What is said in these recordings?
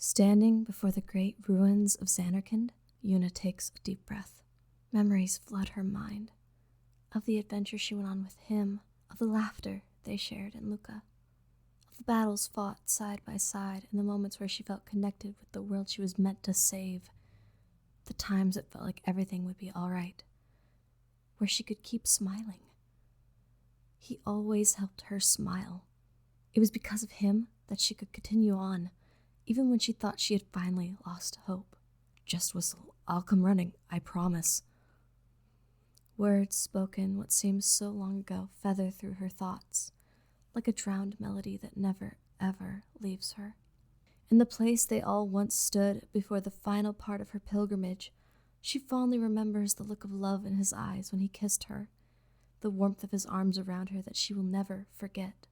Standing before the great ruins of Zanarkand, Yuna takes a deep breath. Memories flood her mind. Of the adventure she went on with him, of the laughter they shared in Luca, of the battles fought side by side, and the moments where she felt connected with the world she was meant to save. The times it felt like everything would be all right, where she could keep smiling. He always helped her smile. It was because of him that she could continue on, even when she thought she had finally lost hope. Just whistle. I'll come running, I promise. Words spoken what seems so long ago feather through her thoughts, like a drowned melody that never, ever leaves her. In the place they all once stood before the final part of her pilgrimage, she fondly remembers the look of love in his eyes when he kissed her, the warmth of his arms around her that she will never forget,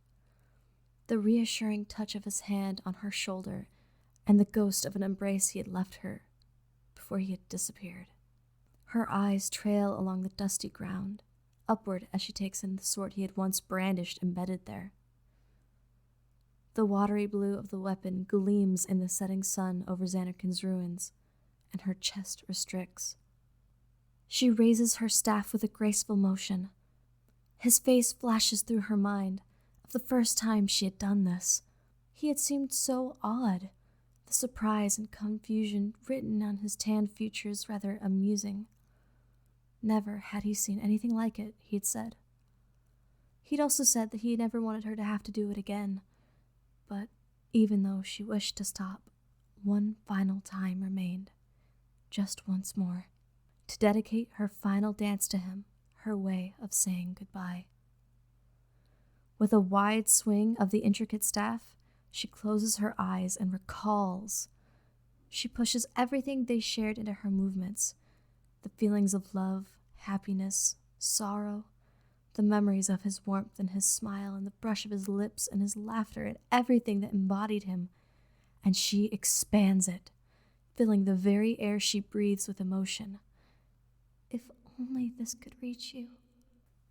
the reassuring touch of his hand on her shoulder, and the ghost of an embrace he had left her before he had disappeared. Her eyes trail along the dusty ground, upward as she takes in the sword he had once brandished embedded there. The watery blue of the weapon gleams in the setting sun over Zanarkand's ruins, and her chest restricts. She raises her staff with a graceful motion. His face flashes through her mind of the first time she had done this. He had seemed so odd, the surprise and confusion written on his tanned features rather amusing. Never had he seen anything like it, he'd said. He'd also said that he never wanted her to have to do it again. But even though she wished to stop, one final time remained. Just once more. To dedicate her final dance to him, her way of saying goodbye. With a wide swing of the intricate staff, she closes her eyes and recalls. She pushes everything they shared into her movements. The feelings of love, happiness, sorrow, the memories of his warmth and his smile and the brush of his lips and his laughter and everything that embodied him. And she expands it, filling the very air she breathes with emotion. If only this could reach you.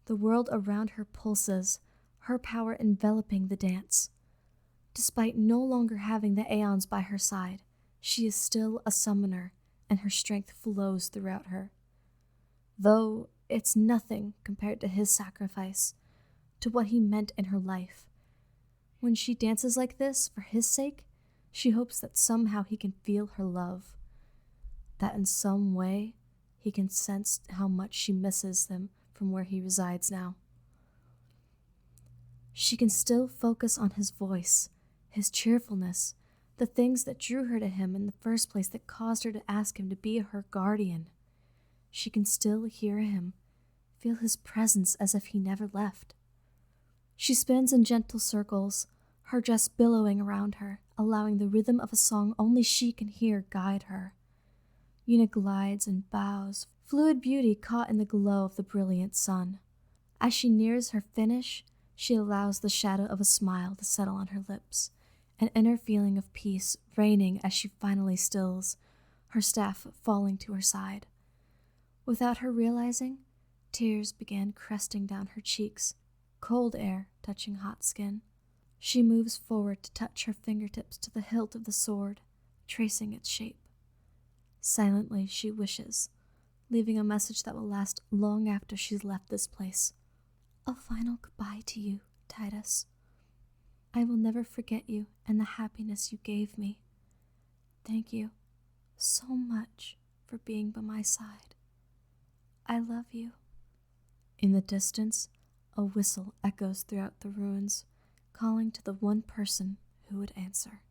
The world around her pulses, her power enveloping the dance. Despite no longer having the Aeons by her side, she is still a summoner, and her strength flows throughout her. Though it's nothing compared to his sacrifice, to what he meant in her life. When she dances like this for his sake, she hopes that somehow he can feel her love, that in some way he can sense how much she misses him from where he resides now. She can still focus on his voice, his cheerfulness, the things that drew her to him in the first place that caused her to ask him to be her guardian. She can still hear him, feel his presence as if he never left. She spins in gentle circles, her dress billowing around her, allowing the rhythm of a song only she can hear guide her. Yuna glides and bows, fluid beauty caught in the glow of the brilliant sun. As she nears her finish, she allows the shadow of a smile to settle on her lips, an inner feeling of peace reigning as she finally stills, her staff falling to her side. Without her realizing, tears began cresting down her cheeks, cold air touching hot skin. She moves forward to touch her fingertips to the hilt of the sword, tracing its shape. Silently she wishes, leaving a message that will last long after she's left this place. A final goodbye to you, Tidus. I will never forget you and the happiness you gave me. Thank you so much for being by my side. I love you. In the distance, a whistle echoes throughout the ruins, calling to the one person who would answer.